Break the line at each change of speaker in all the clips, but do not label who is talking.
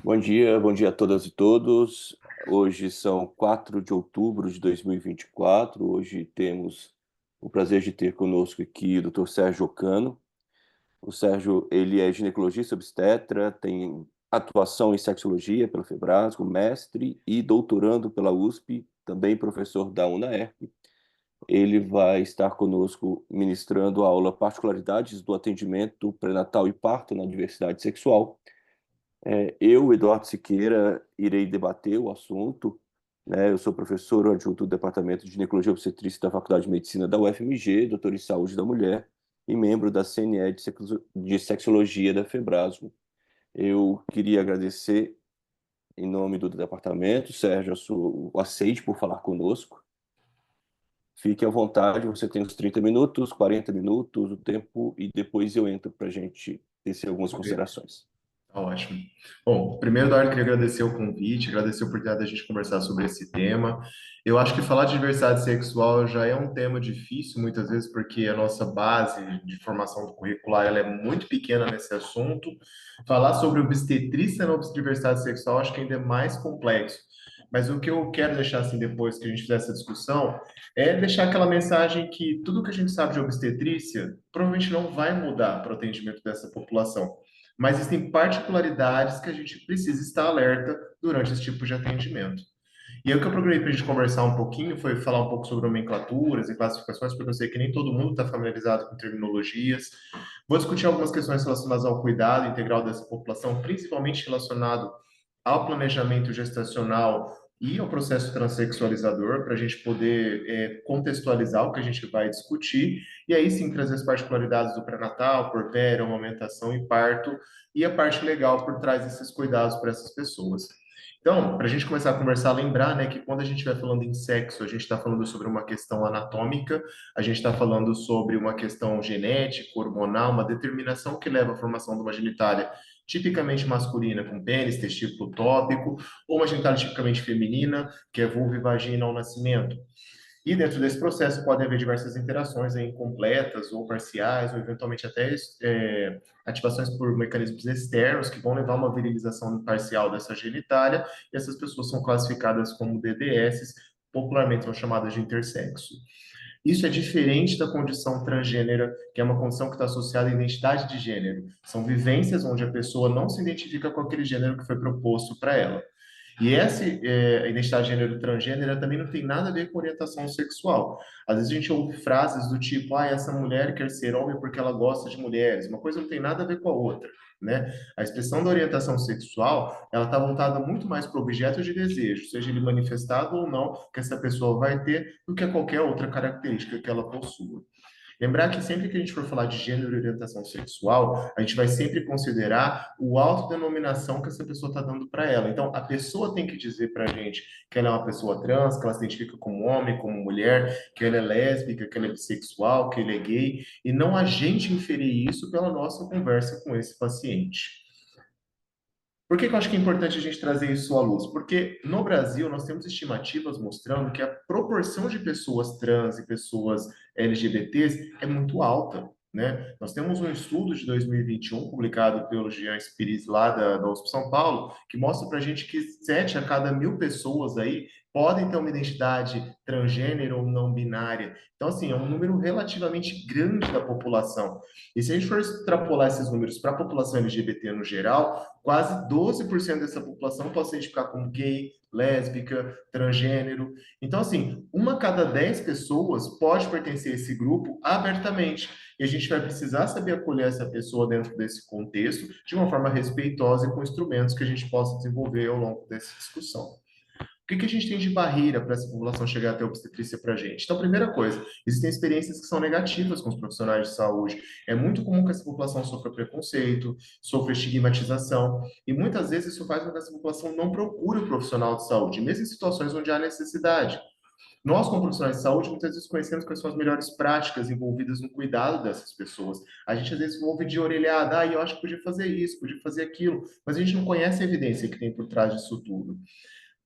Bom dia a todas e todos. Hoje são 4 de outubro de 2024. Hoje temos o prazer de ter conosco aqui o Dr. Sérgio Ocano. O Sérgio, ele é ginecologista obstetra, tem atuação em sexologia pela Febrasgo, mestre e doutorando pela USP, também professor da UNAERP. Ele vai estar conosco ministrando a aula Particularidades do Atendimento Pré-Natal e Parto na Diversidade Sexual. Eu, Eduardo Siqueira, irei debater o assunto, né? Eu sou professor adjunto do Departamento de Ginecologia e Obstetrícia da Faculdade de Medicina da UFMG, doutor em Saúde da Mulher e membro da CNE de Sexologia da Febrasgo. Eu queria agradecer, em nome do departamento, Sérgio, o aceite por falar conosco. Fique à vontade, você tem uns 30 minutos, 40 minutos, o tempo, e depois eu entro para a gente tecer algumas considerações.
Tá ótimo. Bom, primeiro, Eduardo, queria agradecer o convite, agradecer a oportunidade da gente conversar sobre esse tema. Eu acho que falar de diversidade sexual já é um tema difícil, muitas vezes, porque a nossa base de formação curricular ela é muito pequena nesse assunto. Falar sobre obstetrícia na diversidade sexual acho que ainda é mais complexo. Mas o que eu quero deixar assim depois que a gente fizer essa discussão é deixar aquela mensagem que tudo que a gente sabe de obstetrícia provavelmente não vai mudar para o atendimento dessa população, mas existem particularidades que a gente precisa estar alerta durante esse tipo de atendimento. E aí, o que eu procurei para a gente conversar um pouquinho foi falar um pouco sobre nomenclaturas e classificações, porque eu sei que nem todo mundo está familiarizado com terminologias. Vou discutir algumas questões relacionadas ao cuidado integral dessa população, principalmente relacionado ao planejamento gestacional e ao processo transexualizador, para a gente poder contextualizar o que a gente vai discutir, e aí sim trazer as particularidades do pré-natal, puerpério, amamentação e parto, e a parte legal por trás desses cuidados para essas pessoas. Então, para a gente começar a conversar, lembrar, né, que quando a gente vai falando em sexo, a gente está falando sobre uma questão anatômica, a gente está falando sobre uma questão genética, hormonal, uma determinação que leva à formação de uma genitália tipicamente masculina, com pênis, testículo tópico, ou uma genitália tipicamente feminina, que é vulva e vagina ao nascimento. E dentro desse processo podem haver diversas interações aí, incompletas ou parciais, ou eventualmente até ativações por mecanismos externos que vão levar a uma virilização parcial dessa genitália, e essas pessoas são classificadas como DDS, popularmente são chamadas de intersexo. Isso é diferente da condição transgênera, que é uma condição que está associada à identidade de gênero. São vivências onde a pessoa não se identifica com aquele gênero que foi proposto para ela. E essa identidade de gênero transgênera também não tem nada a ver com orientação sexual. Às vezes a gente ouve frases do tipo, essa mulher quer ser homem porque ela gosta de mulheres. Uma coisa não tem nada a ver com a outra, né? A expressão da orientação sexual, ela está voltada muito mais para o objeto de desejo, seja ele manifestado ou não, que essa pessoa vai ter, do que a qualquer outra característica que ela possua. Lembrar que sempre que a gente for falar de gênero e orientação sexual, a gente vai sempre considerar o autodenominação que essa pessoa está dando para ela. Então, a pessoa tem que dizer para a gente que ela é uma pessoa trans, que ela se identifica como homem, como mulher, que ela é lésbica, que ela é bissexual, que ele é gay, e não a gente inferir isso pela nossa conversa com esse paciente. Por que que eu acho que é importante a gente trazer isso à luz? Porque no Brasil nós temos estimativas mostrando que a proporção de pessoas trans e pessoas LGBTs é muito alta, né? Nós temos um estudo de 2021 publicado pelo Jean Spiriz lá da USP São Paulo que mostra para a gente que 7 a cada 1.000 pessoas aí podem ter uma identidade transgênero ou não binária. Então, assim, é um número relativamente grande da população. E se a gente for extrapolar esses números para a população LGBT no geral, quase 12% dessa população pode se identificar como gay, lésbica, transgênero. Então, assim, uma a cada 10 pessoas pode pertencer a esse grupo abertamente. E a gente vai precisar saber acolher essa pessoa dentro desse contexto de uma forma respeitosa e com instrumentos que a gente possa desenvolver ao longo dessa discussão. O que que a gente tem de barreira para essa população chegar até a obstetrícia para a gente? Então, primeira coisa, existem experiências que são negativas com os profissionais de saúde. É muito comum que essa população sofra preconceito, sofra estigmatização, e muitas vezes isso faz com que essa população não procure o profissional de saúde, mesmo em situações onde há necessidade. Nós, como profissionais de saúde, muitas vezes conhecemos quais são as melhores práticas envolvidas no cuidado dessas pessoas. A gente, às vezes, ouve de orelhada, eu acho que podia fazer isso, podia fazer aquilo, mas a gente não conhece a evidência que tem por trás disso tudo.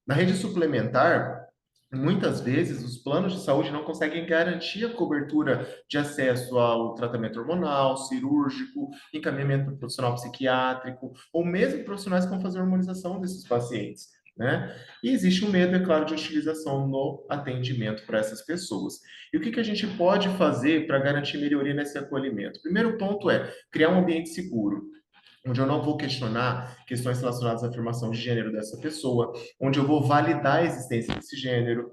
Na rede suplementar, muitas vezes os planos de saúde não conseguem garantir a cobertura de acesso ao tratamento hormonal, cirúrgico, encaminhamento para o profissional psiquiátrico, ou mesmo profissionais que vão fazer a hormonização desses pacientes, né? E existe um medo, é claro, de utilização no atendimento para essas pessoas. E o que que a gente pode fazer para garantir melhoria nesse acolhimento? O primeiro ponto é criar um ambiente seguro, onde eu não vou questionar questões relacionadas à afirmação de gênero dessa pessoa, onde eu vou validar a existência desse gênero,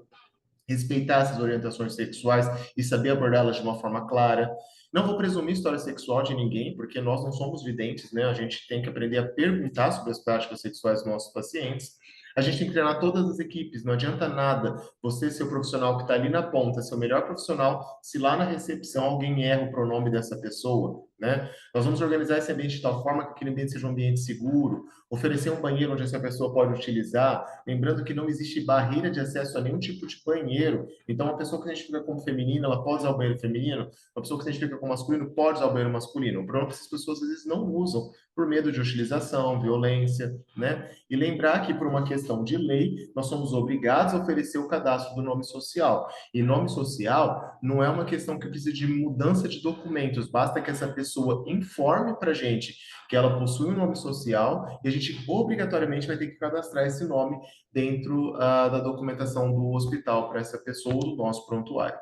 respeitar essas orientações sexuais e saber abordá-las de uma forma clara. Não vou presumir história sexual de ninguém, porque nós não somos videntes, né? A gente tem que aprender a perguntar sobre as práticas sexuais dos nossos pacientes. A gente tem que treinar todas as equipes. Não adianta nada você ser o profissional que está ali na ponta, ser o melhor profissional, se lá na recepção alguém erra o pronome dessa pessoa, né? Nós vamos organizar esse ambiente de tal forma que aquele ambiente seja um ambiente seguro, oferecer um banheiro onde essa pessoa pode utilizar, lembrando que não existe barreira de acesso a nenhum tipo de banheiro. Então, uma pessoa que se identifica como feminina, ela pode usar o banheiro feminino, uma pessoa que se identifica como masculino pode usar o banheiro masculino. O problema é que essas pessoas às vezes não usam por medo de utilização, violência, né? E lembrar que, por uma questão de lei, nós somos obrigados a oferecer o cadastro do nome social. E nome social não é uma questão que precisa de mudança de documentos, basta que essa pessoa informe para a gente que ela possui um nome social e a gente obrigatoriamente vai ter que cadastrar esse nome dentro da documentação do hospital para essa pessoa ou do nosso prontuário.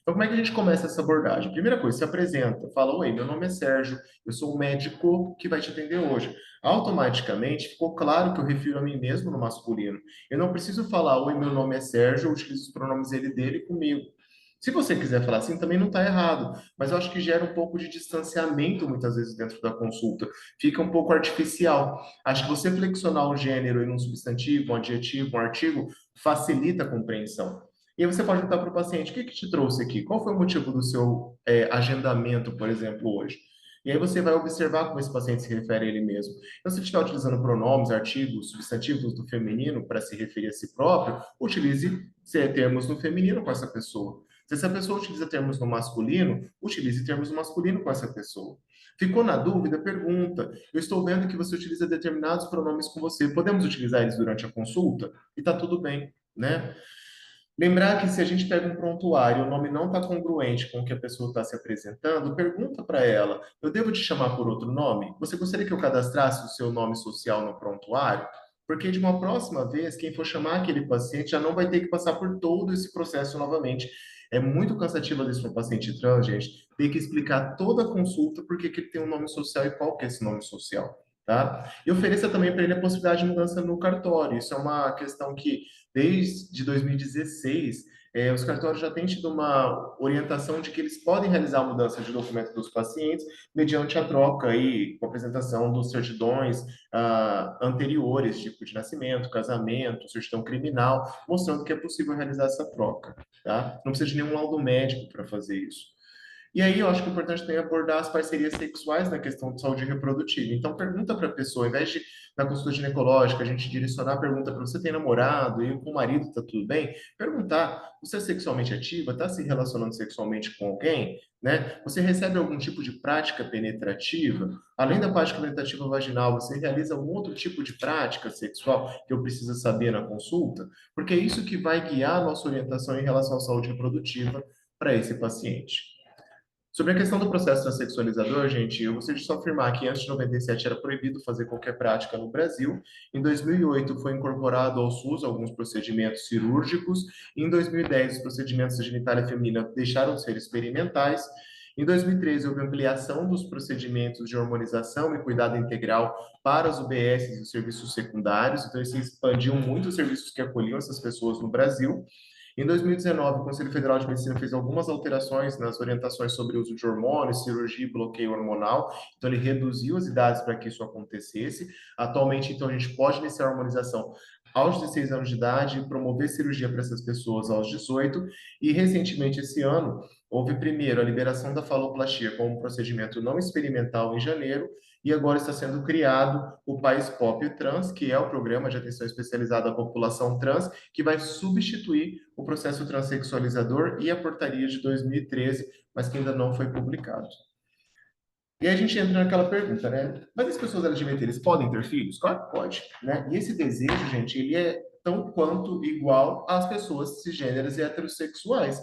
Então, como é que a gente começa essa abordagem? Primeira coisa, se apresenta, fala: oi, meu nome é Sérgio, eu sou o médico que vai te atender hoje. Automaticamente ficou claro que eu refiro a mim mesmo no masculino. Eu não preciso falar: oi, meu nome é Sérgio, eu utilizo os pronomes ele dele comigo. Se você quiser falar assim, também não está errado, mas eu acho que gera um pouco de distanciamento muitas vezes dentro da consulta, fica um pouco artificial. Acho que você flexionar o gênero em um substantivo, um adjetivo, um artigo, facilita a compreensão. E aí você pode perguntar para o paciente: o que que te trouxe aqui? Qual foi o motivo do seu agendamento, por exemplo, hoje? E aí você vai observar como esse paciente se refere a ele mesmo. Então, se estiver utilizando pronomes, artigos, substantivos do feminino para se referir a si próprio, utilize termos no feminino com essa pessoa. Se essa pessoa utiliza termos no masculino, utilize termos no masculino com essa pessoa. Ficou na dúvida? Pergunta. Eu estou vendo que você utiliza determinados pronomes com você. Podemos utilizar eles durante a consulta? E está tudo bem, né? Lembrar que se a gente pega um prontuário e o nome não está congruente com o que a pessoa está se apresentando, pergunta para ela: eu devo te chamar por outro nome? Você gostaria que eu cadastrasse o seu nome social no prontuário? Porque de uma próxima vez, quem for chamar aquele paciente já não vai ter que passar por todo esse processo novamente. É muito cansativo isso para o paciente trans, gente, ter que explicar toda a consulta porque que ele tem um nome social e qual que é esse nome social. Tá? E ofereça também para ele a possibilidade de mudança no cartório. Isso é uma questão que, desde 2016, os cartórios já têm tido uma orientação de que eles podem realizar a mudança de documento dos pacientes mediante a troca e com a apresentação dos certidões anteriores, tipo de nascimento, casamento, certidão criminal, mostrando que é possível realizar essa troca. Tá? Não precisa de nenhum laudo médico para fazer isso. E aí eu acho que é importante também abordar as parcerias sexuais na questão de saúde reprodutiva. Então pergunta para a pessoa, ao invés de na consulta ginecológica a gente direcionar a pergunta para: você tem namorado e com o marido está tudo bem? Perguntar: você é sexualmente ativa? Está se relacionando sexualmente com alguém? Né? Você recebe algum tipo de prática penetrativa? Além da prática penetrativa vaginal, você realiza algum outro tipo de prática sexual que eu preciso saber na consulta? Porque é isso que vai guiar a nossa orientação em relação à saúde reprodutiva para esse paciente. Sobre a questão do processo transexualizador, gente, eu gostaria de só afirmar que antes de 97 era proibido fazer qualquer prática no Brasil. Em 2008 foi incorporado ao SUS alguns procedimentos cirúrgicos. Em 2010 os procedimentos da genitália feminina deixaram de ser experimentais. Em 2013 houve ampliação dos procedimentos de hormonização e cuidado integral para as UBSs e os serviços secundários. Então, isso expandiu muito os serviços que acolhiam essas pessoas no Brasil. Em 2019, o Conselho Federal de Medicina fez algumas alterações nas orientações sobre o uso de hormônios, cirurgia e bloqueio hormonal. Então, ele reduziu as idades para que isso acontecesse. Atualmente, então, a gente pode iniciar a hormonização aos 16 anos de idade e promover cirurgia para essas pessoas aos 18. E, recentemente, esse ano, houve primeiro a liberação da faloplastia como um procedimento não experimental em janeiro, e agora está sendo criado o País Pop Trans, que é o programa de atenção especializada à população trans, que vai substituir o processo transexualizador e a portaria de 2013, mas que ainda não foi publicado. E aí a gente entra naquela pergunta, né? Mas as pessoas LGBT, eles podem ter filhos? Claro que pode, né? E esse desejo, gente, ele é tão quanto igual às pessoas cisgêneras e heterossexuais.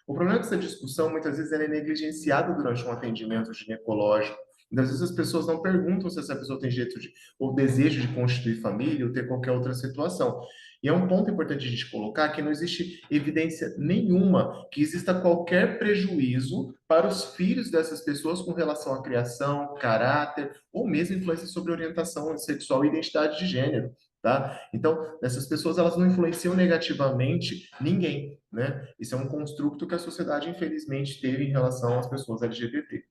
O problema é que essa discussão, muitas vezes, ela é negligenciada durante um atendimento ginecológico. Muitas vezes as pessoas não perguntam se essa pessoa tem jeito de, ou desejo de constituir família ou ter qualquer outra situação. E é um ponto importante a gente colocar que não existe evidência nenhuma que exista qualquer prejuízo para os filhos dessas pessoas com relação à criação, caráter ou mesmo influência sobre orientação sexual e identidade de gênero. Tá? Então, essas pessoas elas não influenciam negativamente ninguém, né? Isso é um construto que a sociedade infelizmente teve em relação às pessoas LGBT.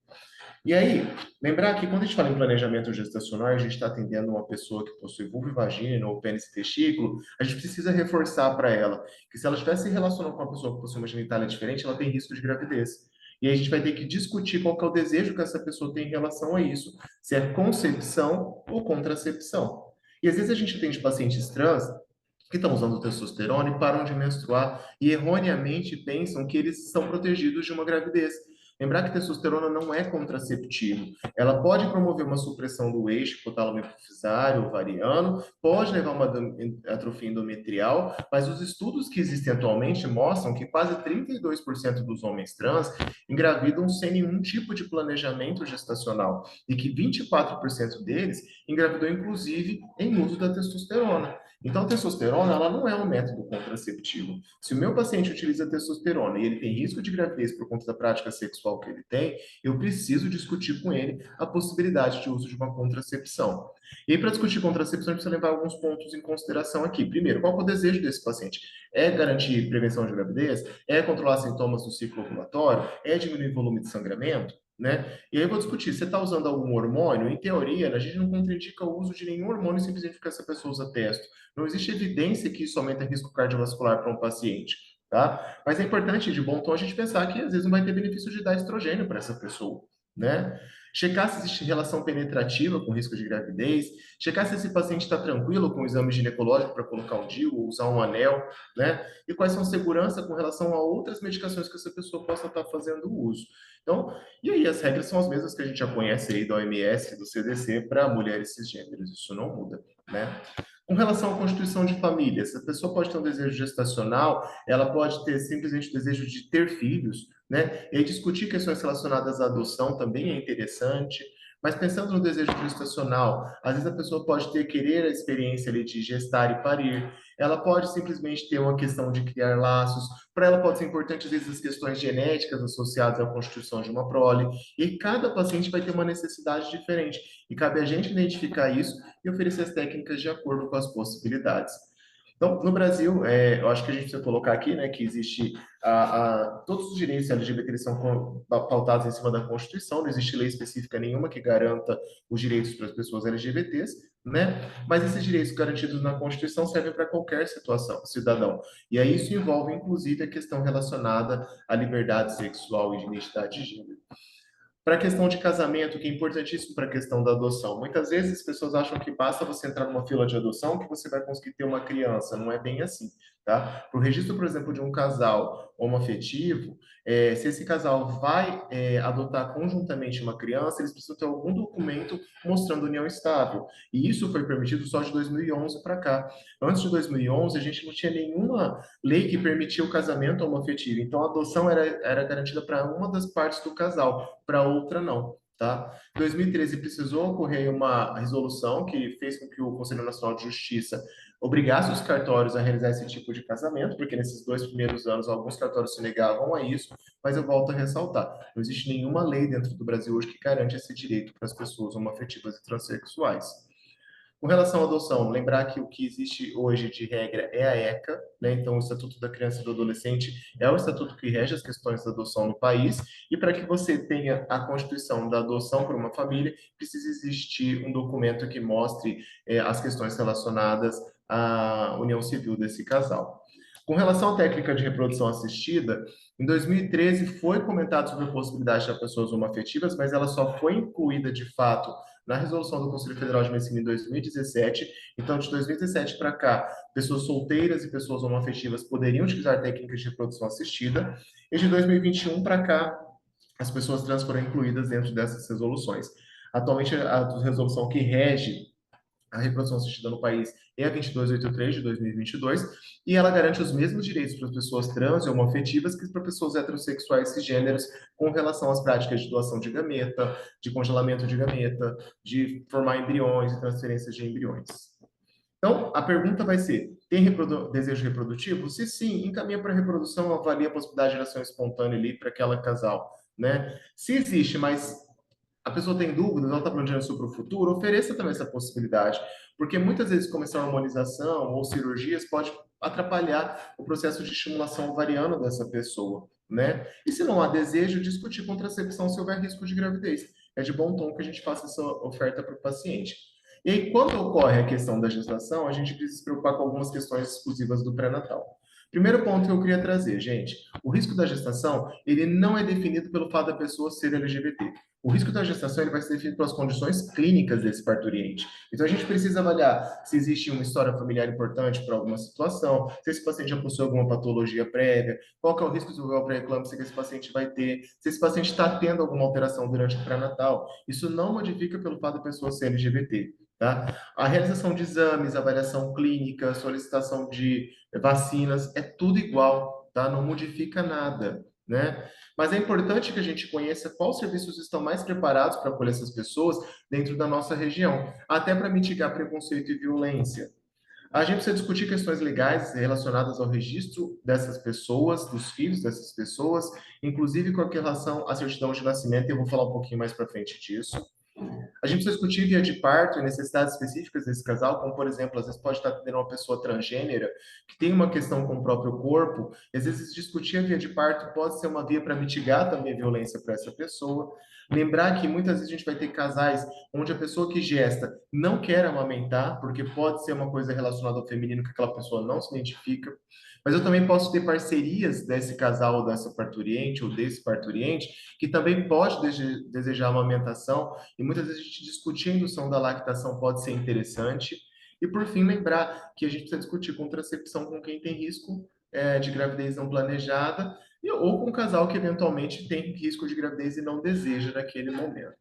E aí, lembrar que quando a gente fala em planejamento gestacional, a gente está atendendo uma pessoa que possui vulva e vagina ou pênis e testículo, a gente precisa reforçar para ela que se ela estiver se relacionando com uma pessoa que possui uma genitália diferente, ela tem risco de gravidez. E aí a gente vai ter que discutir qual que é o desejo que essa pessoa tem em relação a isso, se é concepção ou contracepção. E às vezes a gente atende pacientes trans que estão usando testosterona e param de menstruar e erroneamente pensam que eles estão protegidos de uma gravidez. Lembrar que testosterona não é contraceptivo. Ela pode promover uma supressão do eixo hipotálamo hipofisário ovariano, pode levar a uma atrofia endometrial, mas os estudos que existem atualmente mostram que quase 32% dos homens trans engravidam sem nenhum tipo de planejamento gestacional e que 24% deles engravidou inclusive em uso da testosterona. Então, a testosterona, ela não é um método contraceptivo. Se o meu paciente utiliza testosterona e ele tem risco de gravidez por conta da prática sexual que ele tem, eu preciso discutir com ele a possibilidade de uso de uma contracepção. E aí, para discutir contracepção, a gente precisa levar alguns pontos em consideração aqui. Primeiro, qual é o desejo desse paciente? É garantir prevenção de gravidez? É controlar sintomas do ciclo ovulatório? É diminuir o volume de sangramento? Né? E aí eu vou discutir, você está usando algum hormônio? Em teoria, a gente não contraindica o uso de nenhum hormônio simplesmente porque essa pessoa usa testo. Não existe evidência que isso aumenta risco cardiovascular para um paciente, tá? Mas é importante, de bom tom, a gente pensar que às vezes não vai ter benefício de dar estrogênio para essa pessoa, né? Checar se existe relação penetrativa com risco de gravidez, checar se esse paciente está tranquilo com o exame ginecológico para colocar um DIU ou usar um anel, né? E quais são segurança com relação a outras medicações que essa pessoa possa estar fazendo uso. Então, e aí as regras são as mesmas que a gente já conhece aí da OMS, do CDC, para mulheres cisgêneros, isso não muda, né? Com relação à constituição de família, essa pessoa pode ter um desejo gestacional, ela pode ter simplesmente o desejo de ter filhos, né? E aí discutir questões relacionadas à adoção também é interessante. Mas pensando no desejo gestacional, às vezes a pessoa pode ter querer a experiência ali de gestar e parir, ela pode simplesmente ter uma questão de criar laços, para ela pode ser importante às vezes as questões genéticas associadas à constituição de uma prole, e cada paciente vai ter uma necessidade diferente, e cabe a gente identificar isso e oferecer as técnicas de acordo com as possibilidades. Então, no Brasil, eu acho que a gente precisa colocar aqui, né, que existe todos os direitos LGBT eles são pautados em cima da Constituição, não existe lei específica nenhuma que garanta os direitos para as pessoas LGBTs, né? Mas esses direitos garantidos na Constituição servem para qualquer situação, cidadão. E aí isso envolve, inclusive, a questão relacionada à liberdade sexual e de identidade de gênero. Para a questão de casamento, que é importantíssimo para a questão da adoção. Muitas vezes as pessoas acham que basta você entrar numa fila de adoção que você vai conseguir ter uma criança. Não é bem assim, tá? Para o registro, por exemplo, de um casal homoafetivo, se esse casal vai adotar conjuntamente uma criança, eles precisam ter algum documento mostrando união estável. E isso foi permitido só de 2011 para cá. Antes de 2011, a gente não tinha nenhuma lei que permitia o casamento homoafetivo. Então, a adoção era garantida para uma das partes do casal, para outra não. Tá? Em 2013 precisou ocorrer uma resolução que fez com que o Conselho Nacional de Justiça obrigasse os cartórios a realizar esse tipo de casamento, porque nesses 2 primeiros anos alguns cartórios se negavam a isso, mas eu volto a ressaltar, não existe nenhuma lei dentro do Brasil hoje que garante esse direito para as pessoas homoafetivas e transexuais. Com relação à adoção, lembrar que o que existe hoje de regra é a ECA, né? Então, o Estatuto da Criança e do Adolescente é o estatuto que rege as questões da adoção no país, e para que você tenha a constituição da adoção por uma família, precisa existir um documento que mostre as questões relacionadas à união civil desse casal. Com relação à técnica de reprodução assistida, em 2013 foi comentado sobre a possibilidade de pessoas homoafetivas, mas ela só foi incluída de fato na resolução do Conselho Federal de Medicina em 2017. Então, de 2017 para cá, pessoas solteiras e pessoas homoafetivas poderiam utilizar técnicas de reprodução assistida. E de 2021 para cá, as pessoas trans foram incluídas dentro dessas resoluções. Atualmente, a resolução que rege a reprodução assistida no país é a 2283 de 2022, e ela garante os mesmos direitos para as pessoas trans e homoafetivas que para pessoas heterossexuais cisgêneros com relação às práticas de doação de gameta, de congelamento de gameta, de formar embriões e transferências de embriões. Então, a pergunta vai ser: tem desejo reprodutivo? Se sim, encaminha para a reprodução, avalia a possibilidade de geração espontânea ali para aquela casal, né? Se existe, mas a pessoa tem dúvidas, ela está planejando sobre o futuro, ofereça também essa possibilidade, porque muitas vezes começar a hormonização ou cirurgias pode atrapalhar o processo de estimulação ovariana dessa pessoa, né? E se não há desejo, discutir contracepção se houver risco de gravidez. É de bom tom que a gente faça essa oferta para o paciente. E aí, quando ocorre a questão da gestação, a gente precisa se preocupar com algumas questões exclusivas do pré-natal. Primeiro ponto que eu queria trazer, gente, o risco da gestação, ele não é definido pelo fato da pessoa ser LGBT. O risco da gestação ele vai ser definido pelas condições clínicas desse parturiente. Então, a gente precisa avaliar se existe uma história familiar importante para alguma situação, se esse paciente já possui alguma patologia prévia, qual que é o risco de desenvolver pré-eclâmpsia que esse paciente vai ter, se esse paciente está tendo alguma alteração durante o pré-natal. Isso não modifica pelo fato da pessoa ser LGBT. Tá? A realização de exames, avaliação clínica, solicitação de vacinas, é tudo igual, tá? Não modifica nada, né? Mas é importante que a gente conheça quais serviços estão mais preparados para acolher essas pessoas dentro da nossa região, até para mitigar preconceito e violência. A gente precisa discutir questões legais relacionadas ao registro dessas pessoas, dos filhos dessas pessoas, inclusive com relação à certidão de nascimento, e eu vou falar um pouquinho mais para frente disso. A gente precisa discutir via de parto e necessidades específicas desse casal, como, por exemplo, às vezes pode estar tendo uma pessoa transgênera que tem uma questão com o próprio corpo, e às vezes discutir a via de parto pode ser uma via para mitigar também a violência para essa pessoa. Lembrar que muitas vezes a gente vai ter casais onde a pessoa que gesta não quer amamentar, porque pode ser uma coisa relacionada ao feminino que aquela pessoa não se identifica. Mas eu também posso ter parcerias desse casal, ou dessa parturiente, ou desse parturiente, que também pode desejar amamentação, e muitas vezes a gente discutir a indução da lactação pode ser interessante. E por fim, lembrar que a gente precisa discutir contracepção com quem tem risco de gravidez não planejada, ou com um casal que eventualmente tem risco de gravidez e não deseja naquele momento.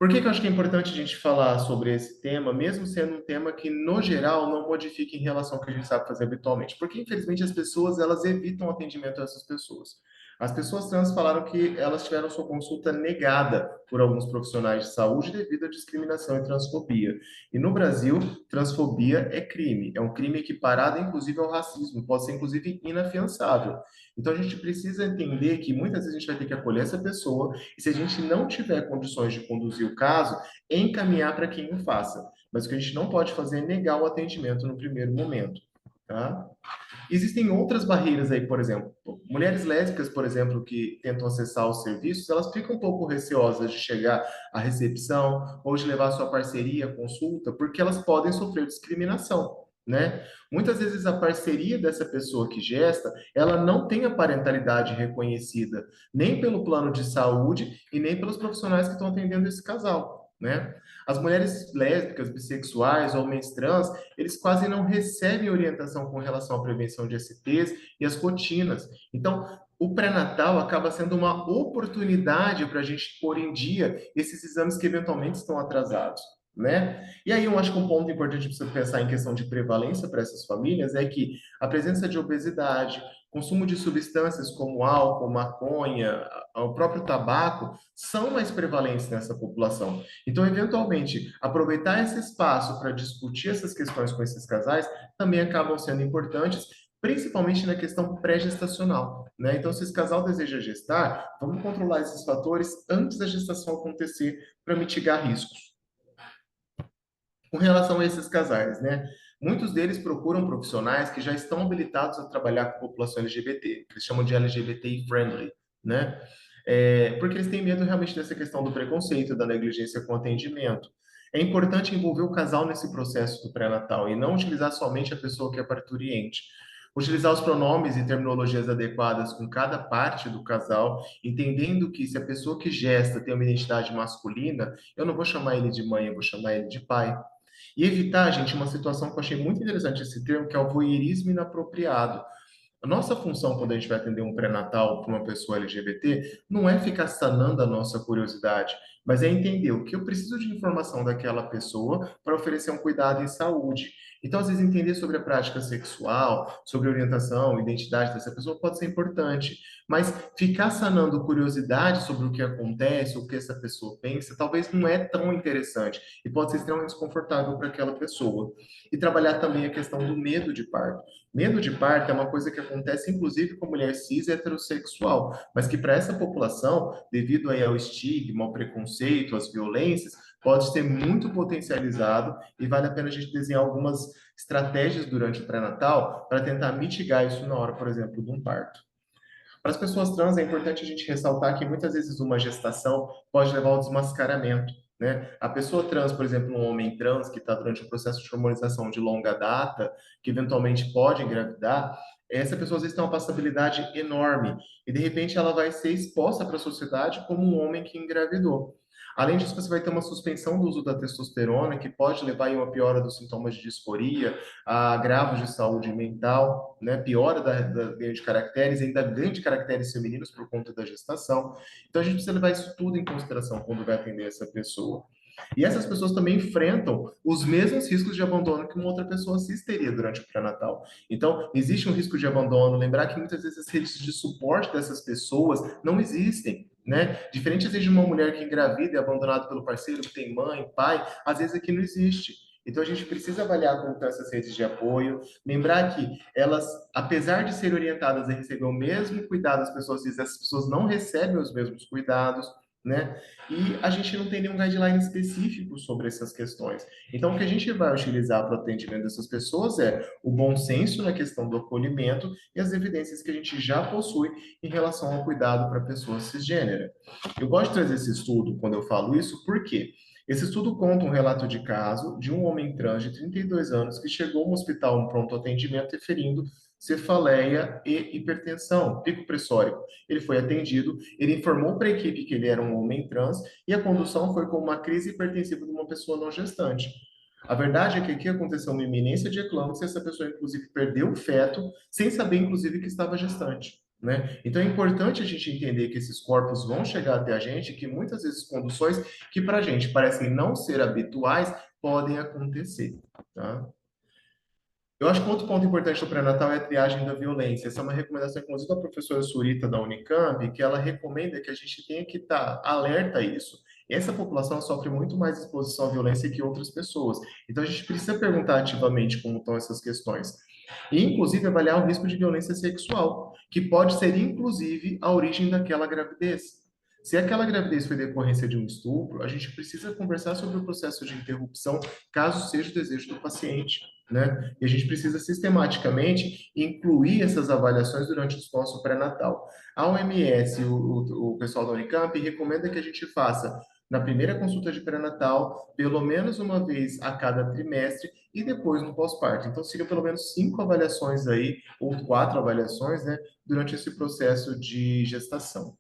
Por que eu acho que é importante a gente falar sobre esse tema, mesmo sendo um tema que, no geral, não modifica em relação ao que a gente sabe fazer habitualmente? Porque, infelizmente, as pessoas, elas evitam atendimento a essas pessoas. As pessoas trans falaram que elas tiveram sua consulta negada por alguns profissionais de saúde devido à discriminação e transfobia. E no Brasil, transfobia é crime. É um crime equiparado, inclusive, ao racismo. Pode ser, inclusive, inafiançável. Então, a gente precisa entender que muitas vezes a gente vai ter que acolher essa pessoa e se a gente não tiver condições de conduzir o caso, encaminhar para quem o faça. Mas o que a gente não pode fazer é negar o atendimento no primeiro momento. Tá? Existem outras barreiras aí, por exemplo, mulheres lésbicas, por exemplo, que tentam acessar os serviços, elas ficam um pouco receosas de chegar à recepção ou de levar sua parceria à consulta, porque elas podem sofrer discriminação, né? Muitas vezes a parceria dessa pessoa que gesta, ela não tem a parentalidade reconhecida, nem pelo plano de saúde e nem pelos profissionais que estão atendendo esse casal, né? As mulheres lésbicas, bissexuais, homens trans, eles quase não recebem orientação com relação à prevenção de STs e as rotinas. Então, o pré-natal acaba sendo uma oportunidade para a gente pôr em dia esses exames que eventualmente estão atrasados, né? E aí eu acho que um ponto importante para você pensar em questão de prevalência para essas famílias é que a presença de obesidade, consumo de substâncias como álcool, maconha, o próprio tabaco, são mais prevalentes nessa população. Então, eventualmente, aproveitar esse espaço para discutir essas questões com esses casais também acabam sendo importantes, principalmente na questão pré-gestacional, né? Então, se esse casal deseja gestar, vamos controlar esses fatores antes da gestação acontecer para mitigar riscos. Com relação a esses casais, né? Muitos deles procuram profissionais que já estão habilitados a trabalhar com a população LGBT, que eles chamam de LGBTI friendly, né? Porque eles têm medo realmente dessa questão do preconceito, da negligência com o atendimento. É importante envolver o casal nesse processo do pré-natal e não utilizar somente a pessoa que é parturiente. Utilizar os pronomes e terminologias adequadas com cada parte do casal, entendendo que se a pessoa que gesta tem uma identidade masculina, eu não vou chamar ele de mãe, eu vou chamar ele de pai. E evitar, gente, uma situação que eu achei muito interessante esse termo, que é o voyeurismo inapropriado. A nossa função quando a gente vai atender um pré-natal para uma pessoa LGBT não é ficar sanando a nossa curiosidade, mas é entender o que eu preciso de informação daquela pessoa para oferecer um cuidado em saúde. Então, às vezes, entender sobre a prática sexual, sobre a orientação, identidade dessa pessoa pode ser importante, mas ficar sanando curiosidade sobre o que acontece, o que essa pessoa pensa, talvez não é tão interessante e pode ser extremamente desconfortável para aquela pessoa. E trabalhar também a questão do medo de parto. Medo de parto é uma coisa que acontece, inclusive, com mulher cis e heterossexual, mas que para essa população, devido aí ao estigma, ao preconceito, às violências, pode ser muito potencializado e vale a pena a gente desenhar algumas estratégias durante o pré-natal para tentar mitigar isso na hora, por exemplo, de um parto. Para as pessoas trans, é importante a gente ressaltar que muitas vezes uma gestação pode levar ao desmascaramento, né? A pessoa trans, por exemplo, um homem trans que está durante o processo de hormonização de longa data, que eventualmente pode engravidar, essa pessoa às vezes tem uma passabilidade enorme e de repente ela vai ser exposta para a sociedade como um homem que engravidou. Além disso, você vai ter uma suspensão do uso da testosterona, que pode levar a uma piora dos sintomas de disforia, a agravos de saúde mental, né? Piora da ganho de caracteres, ainda ganho de caracteres femininos por conta da gestação. Então, a gente precisa levar isso tudo em consideração quando vai atender essa pessoa. E essas pessoas também enfrentam os mesmos riscos de abandono que uma outra pessoa cis teria durante o pré-natal. Então, existe um risco de abandono. Lembrar que muitas vezes as redes de suporte dessas pessoas não existem. Né? Diferente às vezes de uma mulher que engravida e é abandonada pelo parceiro, que tem mãe, pai, às vezes aqui não existe. Então a gente precisa avaliar como estão essas redes de apoio, lembrar que elas, apesar de serem orientadas a receber o mesmo cuidado das pessoas cis, essas pessoas não recebem os mesmos cuidados, né? E a gente não tem nenhum guideline específico sobre essas questões. Então, o que a gente vai utilizar para o atendimento dessas pessoas é o bom senso na questão do acolhimento e as evidências que a gente já possui em relação ao cuidado para pessoas cisgênera. Eu gosto de trazer esse estudo quando eu falo isso, porque esse estudo conta um relato de caso de um homem trans de 32 anos que chegou no hospital um pronto atendimento referindo cefaleia e hipertensão, pico pressórico. Ele foi atendido, ele informou para a equipe que ele era um homem trans e a condução foi com uma crise hipertensiva de uma pessoa não gestante. A verdade é que aqui aconteceu uma iminência de eclâmpsia, essa pessoa inclusive perdeu o feto, sem saber inclusive que estava gestante. Né? Então é importante a gente entender que esses corpos vão chegar até a gente, que muitas vezes conduções que para a gente parecem não ser habituais podem acontecer. Tá? Eu acho que outro ponto importante do pré-natal é a triagem da violência. Essa é uma recomendação, inclusive, da professora Surita da Unicamp, que ela recomenda que a gente tenha que estar alerta a isso. Essa população sofre muito mais exposição à violência que outras pessoas. Então, a gente precisa perguntar ativamente como estão essas questões. E, inclusive, avaliar o risco de violência sexual, que pode ser, inclusive, a origem daquela gravidez. Se aquela gravidez foi decorrência de um estupro, a gente precisa conversar sobre o processo de interrupção, caso seja o desejo do paciente. Né? E a gente precisa sistematicamente incluir essas avaliações durante o nosso pré-natal. A OMS, o pessoal da Unicamp, recomenda que a gente faça na primeira consulta de pré-natal, pelo menos uma vez a cada trimestre, e depois no pós-parto. Então, seriam pelo menos 5 avaliações aí, ou 4 avaliações, né, durante esse processo de gestação.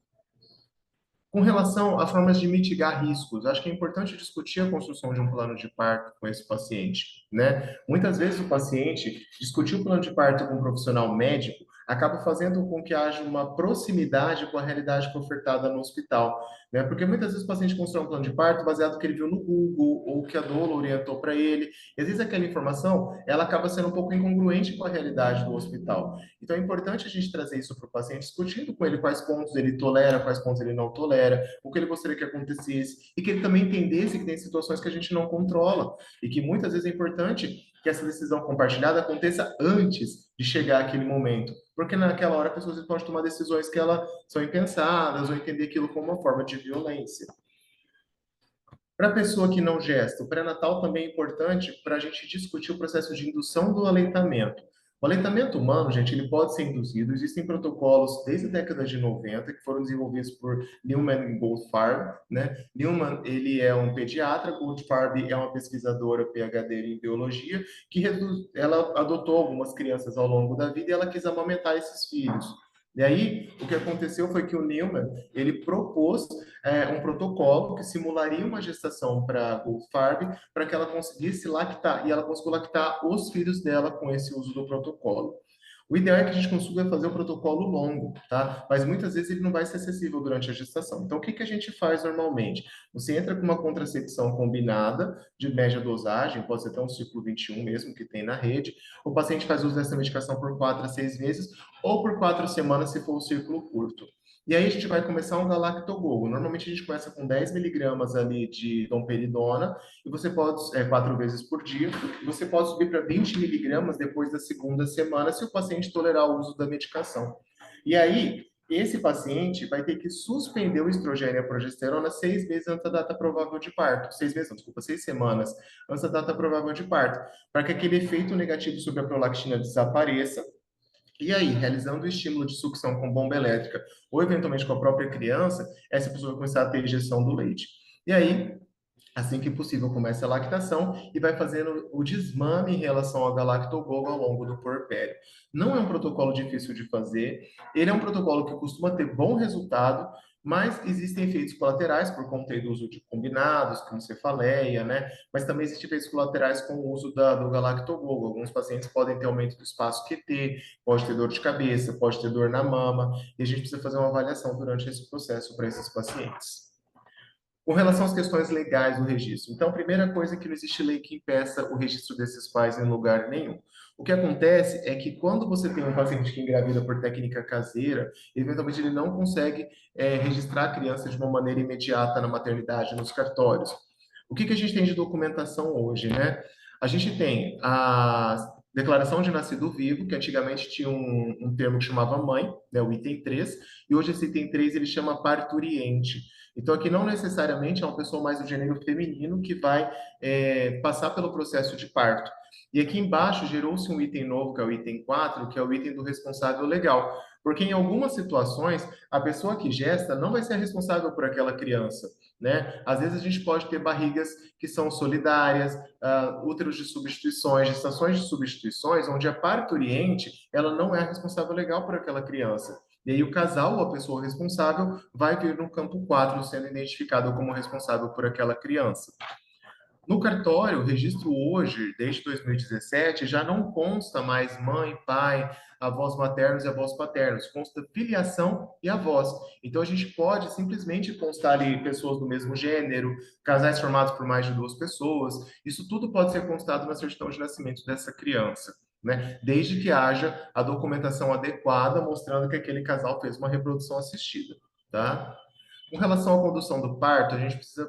Com relação a formas de mitigar riscos, acho que é importante discutir a construção de um plano de parto com esse paciente, né? Muitas vezes o paciente discutir o plano de parto com um profissional médico acaba fazendo com que haja uma proximidade com a realidade que é ofertada no hospital, né? Porque muitas vezes o paciente constrói um plano de parto baseado no que ele viu no Google ou que a doula orientou para ele. E às vezes aquela informação, ela acaba sendo um pouco incongruente com a realidade do hospital. Então é importante a gente trazer isso para o paciente, discutindo com ele quais pontos ele tolera, quais pontos ele não tolera, o que ele gostaria que acontecesse, e que ele também entendesse que tem situações que a gente não controla, e que muitas vezes é importante que essa decisão compartilhada aconteça antes de chegar aquele momento, porque naquela hora a pessoa pode tomar decisões que elas são impensadas, ou entender aquilo como uma forma de violência. Para a pessoa que não gesta, o pré-natal também é importante para a gente discutir o processo de indução do aleitamento. O aleitamento humano, gente, ele pode ser induzido. Existem protocolos desde a década de 90 que foram desenvolvidos por Newman e Goldfarb, né? Newman, ele é um pediatra, Goldfarb é uma pesquisadora PhD em biologia, ela adotou algumas crianças ao longo da vida e ela quis amamentar esses filhos. E aí, o que aconteceu foi que o Newman, ele propôs um protocolo que simularia uma gestação para a Goldfarb, para que ela conseguisse lactar, e ela conseguiu lactar os filhos dela com esse uso do protocolo. O ideal é que a gente consiga fazer o protocolo longo, tá? Mas muitas vezes ele não vai ser acessível durante a gestação. Então, o que que a gente faz normalmente? Você entra com uma contracepção combinada de média dosagem, pode ser até um ciclo 21 mesmo, que tem na rede. O paciente faz uso dessa medicação por 4 a 6 meses ou por 4 semanas, se for um círculo curto. E aí a gente vai começar um galactogogo. Normalmente a gente começa com 10 miligramas ali de domperidona e você pode, 4 vezes por dia, e você pode subir para 20 miligramas depois da segunda semana, se o paciente tolerar o uso da medicação. E aí, esse paciente vai ter que suspender o estrogênio e a progesterona 6 meses antes da data provável de parto. 6 meses, não, desculpa, 6 semanas antes da data provável de parto, para que aquele efeito negativo sobre a prolactina desapareça. E aí, realizando o estímulo de sucção com bomba elétrica ou eventualmente com a própria criança, essa pessoa vai começar a ter injeção do leite. E aí, assim que possível, começa a lactação e vai fazendo o desmame em relação ao galactogogo ao longo do puerpério. Não é um protocolo difícil de fazer, ele é um protocolo que costuma ter bom resultado, mas existem efeitos colaterais por conta do uso de combinados, como cefaleia, né? Mas também existem efeitos colaterais com o uso do galactogogo. Alguns pacientes podem ter aumento do espaço QT, pode ter dor de cabeça, pode ter dor na mama, e a gente precisa fazer uma avaliação durante esse processo para esses pacientes. Com relação às questões legais do registro, então, a primeira coisa é que não existe lei que impeça o registro desses pais em lugar nenhum. O que acontece é que quando você tem um paciente que engravida por técnica caseira, eventualmente ele não consegue registrar a criança de uma maneira imediata na maternidade, nos cartórios. O que que a gente tem de documentação hoje, né? A gente tem a declaração de nascido vivo, que antigamente tinha um termo que chamava mãe, né, o item 3, e hoje esse item 3 ele chama parturiente. Então, aqui não necessariamente é uma pessoa mais do gênero feminino que vai passar pelo processo de parto. E aqui embaixo gerou-se um item novo, que é o item 4, que é o item do responsável legal. Porque em algumas situações, a pessoa que gesta não vai ser responsável por aquela criança, né? Às vezes a gente pode ter barrigas que são solidárias, úteros de substituições, gestações de substituições, onde a parturiente, ela não é a responsável legal por aquela criança. E aí o casal ou a pessoa responsável vai vir no campo 4 sendo identificado como responsável por aquela criança. No cartório, o registro hoje, desde 2017, já não consta mais mãe, pai, avós maternos e avós paternos, consta filiação e avós. Então a gente pode simplesmente constar ali pessoas do mesmo gênero, casais formados por mais de 2 pessoas. Isso tudo pode ser constado na certidão de nascimento dessa criança, né? Desde que haja a documentação adequada mostrando que aquele casal fez uma reprodução assistida, tá? Com relação à condução do parto, a gente precisa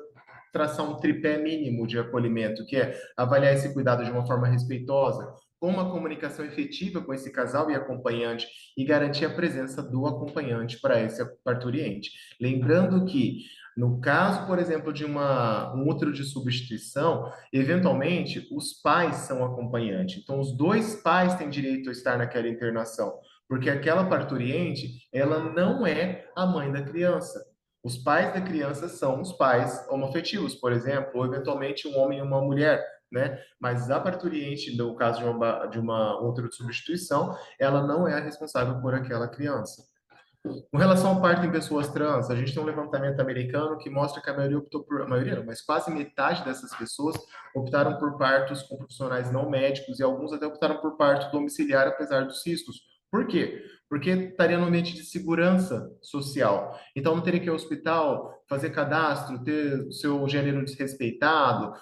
traçar um tripé mínimo de acolhimento, que é avaliar esse cuidado de uma forma respeitosa, com uma comunicação efetiva com esse casal e acompanhante e garantir a presença do acompanhante para esse parturiente. Lembrando que no caso, por exemplo, de um útero de substituição, eventualmente os pais são acompanhantes. Então, os dois pais têm direito a estar naquela internação, porque aquela parturiente, ela não é a mãe da criança. Os pais da criança são os pais homoafetivos, por exemplo, ou eventualmente um homem e uma mulher, né? Mas a parturiente, no caso de uma outra substituição, ela não é a responsável por aquela criança. Com relação ao parto em pessoas trans, a gente tem um levantamento americano que mostra que a maioria optou por, a maioria não, mas quase metade dessas pessoas optaram por partos com profissionais não médicos e alguns até optaram por parto domiciliar, apesar dos riscos. Por quê? Porque estaria no ambiente de segurança social. Então, não teria que ir ao hospital, fazer cadastro, ter o seu gênero desrespeitado,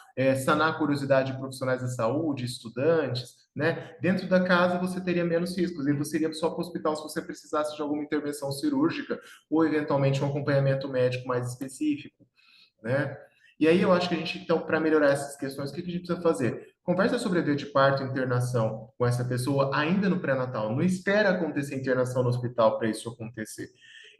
sanar a curiosidade de profissionais da saúde, estudantes, né? Dentro da casa você teria menos riscos, e você iria só para o hospital se você precisasse de alguma intervenção cirúrgica ou eventualmente um acompanhamento médico mais específico, né? E aí eu acho que a gente, então, para melhorar essas questões, o que a gente precisa fazer? Conversa sobre a via de parto e internação com essa pessoa ainda no pré-natal. Não espera acontecer internação no hospital para isso acontecer.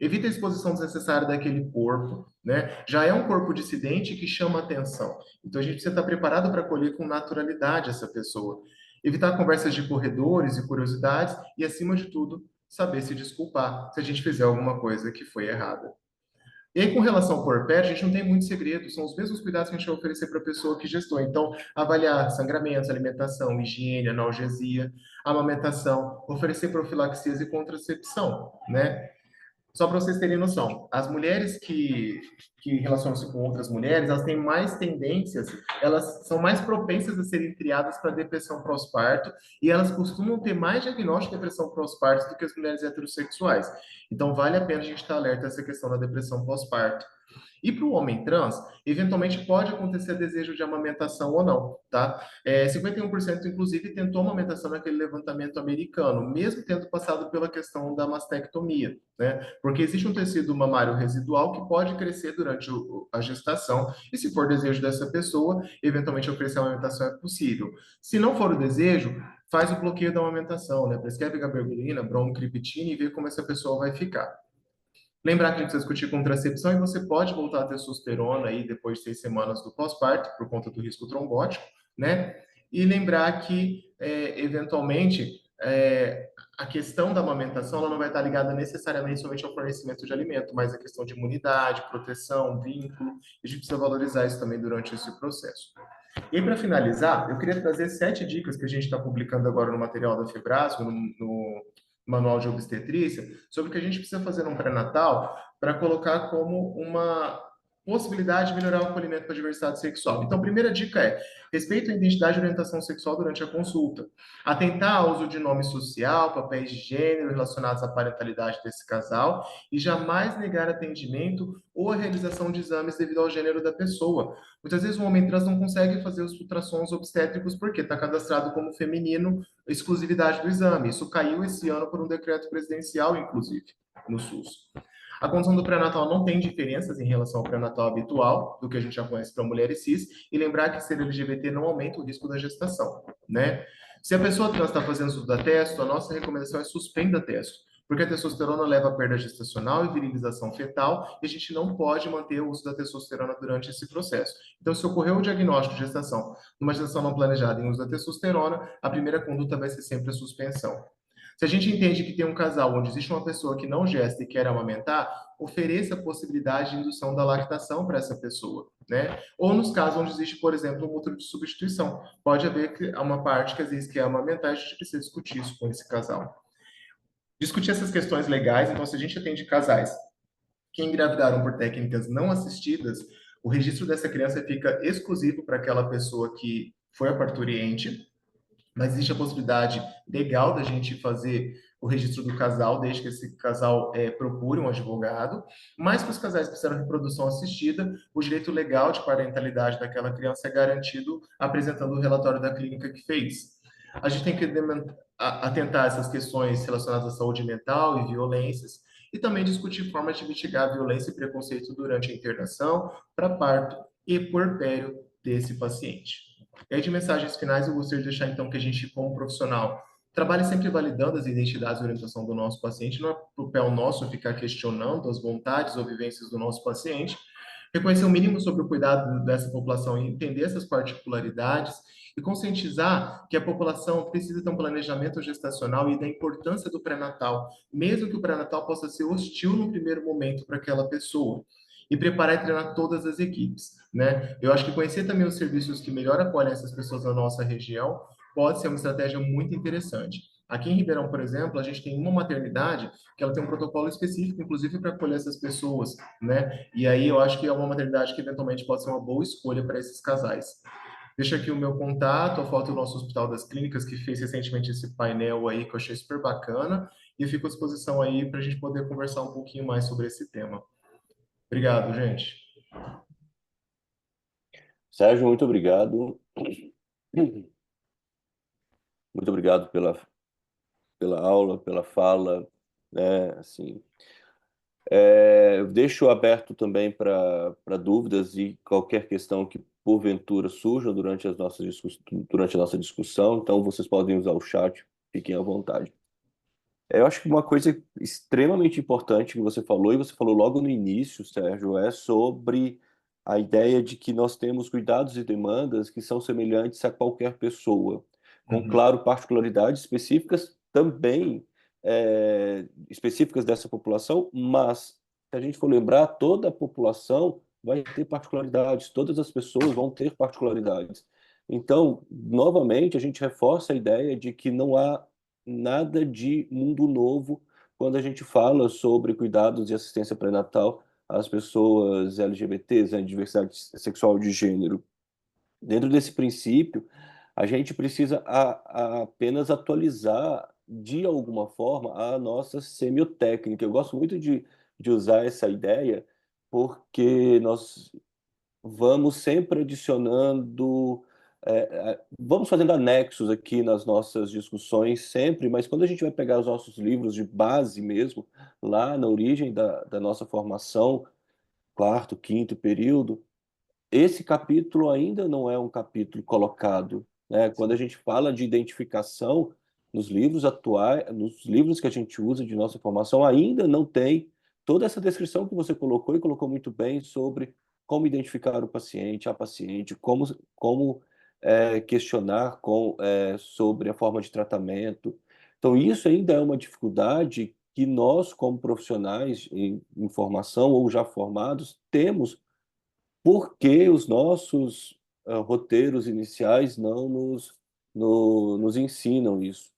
Evita a exposição desnecessária daquele corpo, né? Já é um corpo dissidente que chama atenção. Então a gente precisa estar preparado para acolher com naturalidade essa pessoa. Evitar conversas de corredores e curiosidades e, acima de tudo, saber se desculpar se a gente fizer alguma coisa que foi errada. E aí, com relação ao puerpério, a gente não tem muito segredo, são os mesmos cuidados que a gente vai oferecer para a pessoa que gestou. Então, avaliar sangramentos, alimentação, higiene, analgesia, amamentação, oferecer profilaxias e contracepção, né? Só para vocês terem noção, as mulheres que relacionam-se com outras mulheres, elas têm mais tendências, elas são mais propensas a serem criadas para depressão pós-parto e elas costumam ter mais diagnóstico de depressão pós-parto do que as mulheres heterossexuais. Então, vale a pena a gente estar alerta a essa questão da depressão pós-parto. E para o homem trans, eventualmente pode acontecer desejo de amamentação ou não, tá? 51% inclusive tentou amamentação naquele levantamento americano, mesmo tendo passado pela questão da mastectomia, né? Porque existe um tecido mamário residual que pode crescer durante a gestação, e se for desejo dessa pessoa, eventualmente oferecer amamentação é possível. Se não for o desejo, faz o bloqueio da amamentação, né? Prescreve gabergolina, bromocriptina e vê como essa pessoa vai ficar. Lembrar que a gente precisa discutir contracepção e você pode voltar a testosterona aí depois de 6 semanas do pós-parto, por conta do risco trombótico, né? E lembrar que, eventualmente, a questão da amamentação ela não vai estar ligada necessariamente somente ao fornecimento de alimento, mas a questão de imunidade, proteção, vínculo. A gente precisa valorizar isso também durante esse processo. E para finalizar, eu queria trazer 7 dicas que a gente está publicando agora no material da Febrasgo, no Manual de Obstetrícia, sobre o que a gente precisa fazer no pré-natal para colocar como uma possibilidade de melhorar o acolhimento para a diversidade sexual. Então, a primeira dica é: respeito à identidade e orientação sexual durante a consulta. Atentar ao uso de nome social, papéis de gênero relacionados à parentalidade desse casal e jamais negar atendimento ou a realização de exames devido ao gênero da pessoa. Muitas vezes o homem trans não consegue fazer os ultrassons obstétricos porque está cadastrado como feminino, exclusividade do exame. Isso caiu esse ano por um decreto presidencial, inclusive, no SUS. A condição do pré-natal não tem diferenças em relação ao pré-natal habitual, do que a gente já conhece para mulheres cis, e lembrar que ser LGBT não aumenta o risco da gestação, né? Se a pessoa trans está fazendo uso da testo, a nossa recomendação é suspenda a testo, porque a testosterona leva a perda gestacional e virilização fetal, e a gente não pode manter o uso da testosterona durante esse processo. Então, se ocorreu o diagnóstico de gestação, numa gestação não planejada em uso da testosterona, a primeira conduta vai ser sempre a suspensão. Se a gente entende que tem um casal onde existe uma pessoa que não gesta e quer amamentar, ofereça a possibilidade de indução da lactação para essa pessoa, né? Ou nos casos onde existe, por exemplo, um útero de substituição. Pode haver uma parte que às vezes quer amamentar, a gente precisa discutir isso com esse casal. Discutir essas questões legais, então se a gente atende casais que engravidaram por técnicas não assistidas, o registro dessa criança fica exclusivo para aquela pessoa que foi a parturiente, mas existe a possibilidade legal da gente fazer o registro do casal, desde que esse casal procure um advogado. Mas para os casais que fizeram reprodução assistida, o direito legal de parentalidade daquela criança é garantido apresentando o relatório da clínica que fez. A gente tem que atentar essas questões relacionadas à saúde mental e violências, e também discutir formas de mitigar a violência e preconceito durante a internação, para parto e puerpério desse paciente. E aí, de mensagens finais, eu gostaria de deixar, então, que a gente, como profissional, trabalhe sempre validando as identidades e orientação do nosso paciente. Não é papel nosso ficar questionando as vontades ou vivências do nosso paciente. Reconhecer o mínimo sobre o cuidado dessa população e entender essas particularidades e conscientizar que a população precisa ter um planejamento gestacional e da importância do pré-natal, mesmo que o pré-natal possa ser hostil no primeiro momento para aquela pessoa e preparar e treinar todas as equipes, né? Eu acho que conhecer também os serviços que melhor acolhem essas pessoas na nossa região pode ser uma estratégia muito interessante. Aqui em Ribeirão, por exemplo, a gente tem uma maternidade que ela tem um protocolo específico, inclusive para acolher essas pessoas, né? E aí eu acho que é uma maternidade que eventualmente pode ser uma boa escolha para esses casais. Deixa aqui o meu contato, a foto do nosso Hospital das Clínicas, que fez recentemente esse painel aí, que eu achei super bacana, e eu fico à disposição aí para a gente poder conversar um pouquinho mais sobre esse tema. Obrigado, gente.
Sérgio, muito obrigado. Muito obrigado pela aula, pela fala, né? Assim, deixo aberto também para dúvidas e qualquer questão que porventura surja durante a nossa discussão. Então, vocês podem usar o chat, fiquem à vontade. Eu acho que uma coisa extremamente importante que você falou, e você falou logo no início, Sérgio, é sobre a ideia de que nós temos cuidados e demandas que são semelhantes a qualquer pessoa, com,
Uhum.
claro, particularidades específicas também, específicas dessa população, mas, se a gente for lembrar, toda a população vai ter particularidades, todas as pessoas vão ter particularidades. Então, novamente, a gente reforça a ideia de que não há nada de mundo novo quando a gente fala sobre cuidados e assistência pré-natal às pessoas LGBTs, né, diversidade sexual de gênero. Dentro desse princípio, a gente precisa apenas atualizar, de alguma forma, a nossa semiotécnica. Eu gosto muito de usar essa ideia, porque nós vamos sempre adicionando, vamos fazendo anexos aqui nas nossas discussões sempre, mas quando a gente vai pegar os nossos livros de base mesmo, lá na origem da nossa formação, quarto, quinto período, esse capítulo ainda não é um capítulo colocado, né? Quando a gente fala de identificação nos livros atuais, nos livros que a gente usa de nossa formação, ainda não tem toda essa descrição que você colocou e colocou muito bem sobre como identificar o paciente, a paciente, como questionar sobre a forma de tratamento. Então, isso ainda é uma dificuldade que nós, como profissionais em formação ou já formados, temos porque os nossos roteiros iniciais não nos ensinam isso.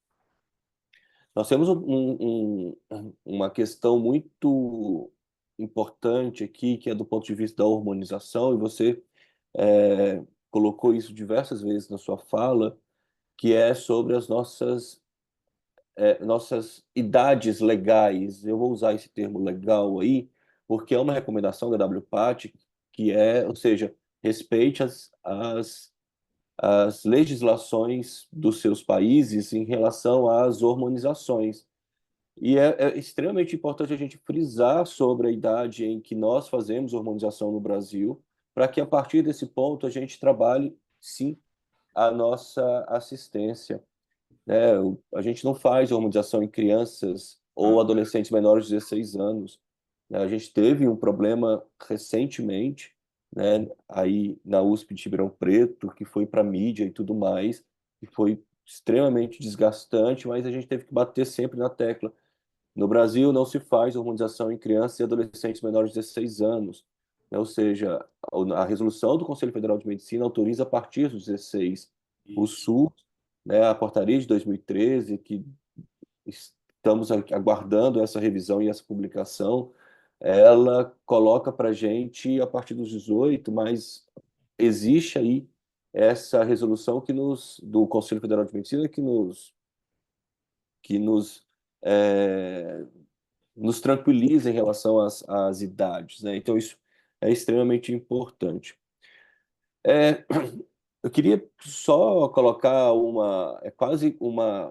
Nós temos uma questão muito importante aqui, que é do ponto de vista da hormonização, e você colocou isso diversas vezes na sua fala, que é sobre as nossas idades legais. Eu vou usar esse termo legal aí, porque é uma recomendação da WPATH, que é, ou seja, respeite as legislações dos seus países em relação às hormonizações. E é extremamente importante a gente frisar sobre a idade em que nós fazemos hormonização no Brasil, para que a partir desse ponto a gente trabalhe, sim, a nossa assistência, né? A gente não faz hormonização em crianças ou adolescentes menores de 16 anos, né? A gente teve um problema recentemente, né, aí na USP de Ribeirão Preto, que foi para mídia e tudo mais, e foi extremamente desgastante, mas a gente teve que bater sempre na tecla. No Brasil não se faz hormonização em crianças e adolescentes menores de 16 anos, né? Ou seja, a resolução do Conselho Federal de Medicina autoriza a partir dos 16. O
Isso.
SUS, né, a portaria de 2013, que estamos aguardando essa revisão e essa publicação, ela coloca para a gente a partir dos 18, mas existe aí essa resolução do Conselho Federal de Medicina que é, nos tranquiliza em relação às idades, né? Então isso é extremamente importante. É, eu queria só colocar é quase uma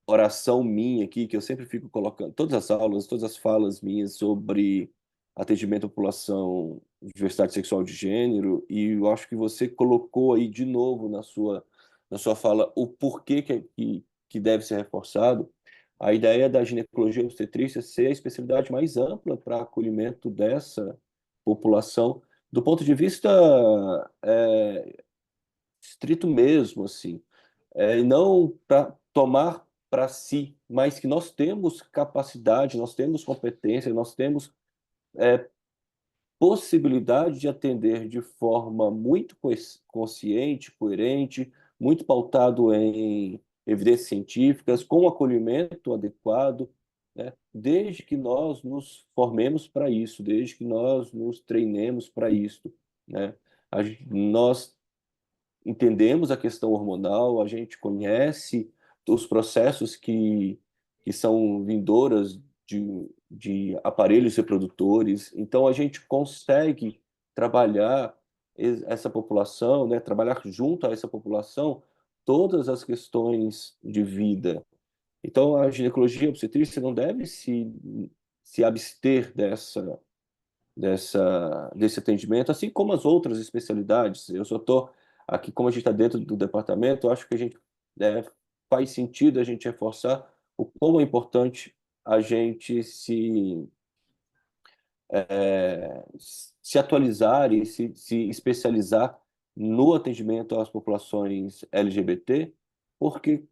oração minha aqui, que eu sempre fico colocando, todas as aulas, todas as falas minhas sobre atendimento à população de diversidade sexual de gênero, e eu acho que você colocou aí de novo na sua fala o porquê que deve ser reforçado. A ideia da ginecologia obstetrícia ser a especialidade mais ampla para acolhimento dessa população, do ponto de vista estrito mesmo, assim, e não para tomar para si, mas que nós temos capacidade, nós temos competência, nós temos possibilidade de atender de forma muito consciente, coerente, muito pautado em evidências científicas, com acolhimento adequado, né? Desde que nós nos formemos para isso, desde que nós nos treinemos para isso, né? Nós entendemos a questão hormonal, a gente conhece os processos que são vindouras de aparelhos reprodutores, então a gente consegue trabalhar essa população, né, trabalhar junto a essa população todas as questões de vida. Então a ginecologia obstetrícia não deve se abster desse atendimento, assim como as outras especialidades. Eu só estou aqui, como a gente está dentro do departamento, eu acho que faz sentido a gente reforçar o quão é importante a gente se atualizar e se especializar no atendimento às populações LGBT, porque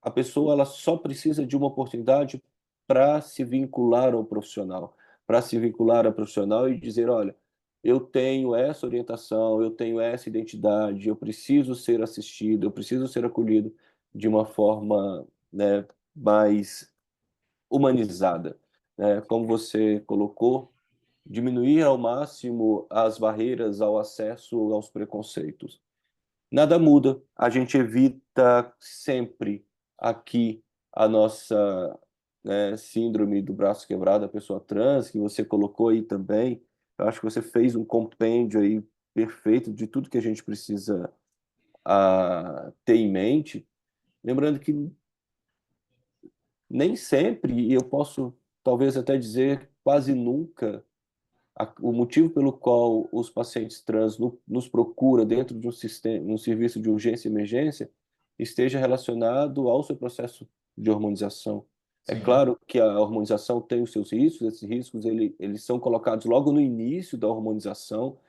a pessoa ela só precisa de uma oportunidade para se vincular ao profissional, para se vincular ao profissional e dizer, olha, eu tenho essa orientação, eu tenho essa identidade, eu preciso ser assistido, eu preciso ser acolhido de uma forma, né, mais humanizada, né? Como você colocou, diminuir ao máximo as barreiras ao acesso aos preconceitos. Nada muda, a gente evita sempre aqui a nossa, né, síndrome do braço quebrado, a pessoa trans, que você colocou aí também. Eu acho que você fez um compêndio aí perfeito de tudo que a gente precisa ter em mente. Lembrando que nem sempre, e eu posso talvez até dizer quase nunca, o motivo pelo qual os pacientes trans nos procura dentro de um sistema, um serviço de urgência e emergência, esteja relacionado ao seu processo de hormonização. É
Sim.
claro que a hormonização tem os seus riscos, esses riscos eles são colocados logo no início da hormonização,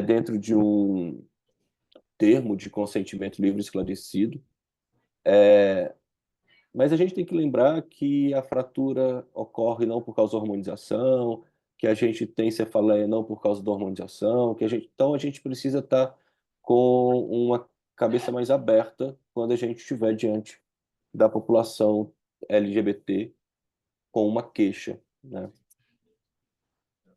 dentro de um termo de consentimento livre e esclarecido. Mas a gente tem que lembrar que a fratura ocorre não por causa da hormonização, que a gente tem cefaleia não por causa da hormonização, então a gente precisa estar com uma cabeça mais aberta quando a gente estiver diante da população LGBT com uma queixa, né?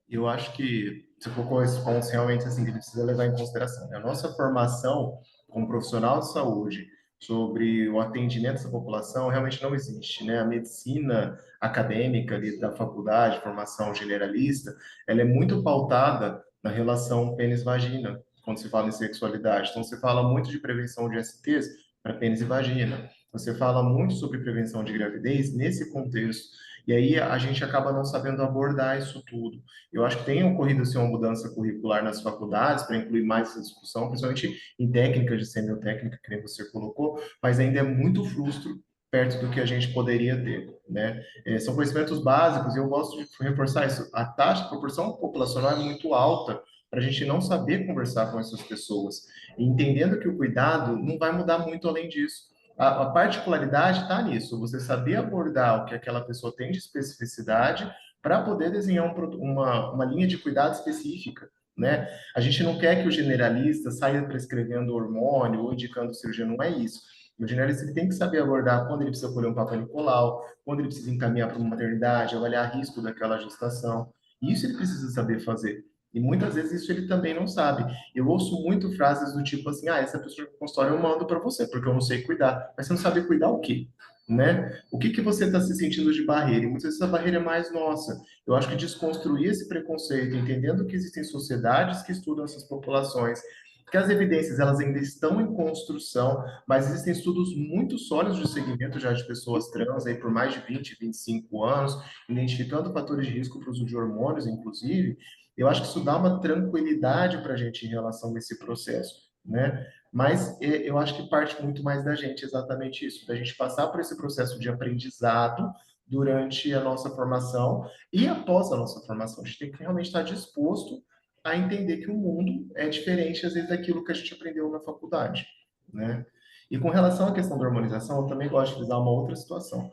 Eu acho que você colocou esses pontos realmente assim que a gente precisa levar em consideração, né? A nossa formação como profissional de saúde sobre o atendimento dessa população realmente não existe, né? A medicina acadêmica ali da faculdade, formação generalista, ela é muito pautada na relação pênis-vagina, quando se fala em sexualidade. Então, você fala muito de prevenção de STs para pênis e vagina. Você fala muito sobre prevenção de gravidez nesse contexto. E aí a gente acaba não sabendo abordar isso tudo. Eu acho que tem ocorrido assim, uma mudança curricular nas faculdades para incluir mais essa discussão, principalmente em técnicas de semiotécnica, que nem você colocou, mas ainda é muito frustro perto do que a gente poderia ter, né? São conhecimentos básicos e eu gosto de reforçar isso. A taxa, a proporção populacional é muito alta para a gente não saber conversar com essas pessoas. E entendendo que o cuidado não vai mudar muito além disso. A particularidade está nisso, você saber abordar o que aquela pessoa tem de especificidade para poder desenhar uma linha de cuidado específica, né? A gente não quer que o generalista saia prescrevendo hormônio ou indicando cirurgia, não é isso. O generalista ele tem que saber abordar quando ele precisa colher um Papa Nicolau, quando ele precisa encaminhar para uma maternidade, avaliar risco daquela gestação. Isso ele precisa saber fazer. E muitas vezes isso ele também não sabe. Eu ouço muito frases do tipo assim: ah, essa pessoa que consultório eu mando para você, porque eu não sei cuidar. Mas você não sabe cuidar o quê? Né? O que que você está se sentindo de barreira? E muitas vezes a barreira é mais nossa. Eu acho que desconstruir esse preconceito, entendendo que existem sociedades que estudam essas populações, que as evidências elas ainda estão em construção, mas existem estudos muito sólidos de segmento já de pessoas trans aí por mais de 20, 25 anos, identificando fatores de risco para o uso de hormônios, inclusive. Eu acho que isso dá uma tranquilidade para a gente em relação a esse processo, né? Mas eu acho que parte muito mais da gente, exatamente isso, da gente passar por esse processo de aprendizado durante a nossa formação e após a nossa formação. A gente tem que realmente estar disposto a entender que o mundo é diferente, às vezes, daquilo que a gente aprendeu na faculdade, né? E com relação à questão da hormonização, eu também gosto de frisar uma outra situação.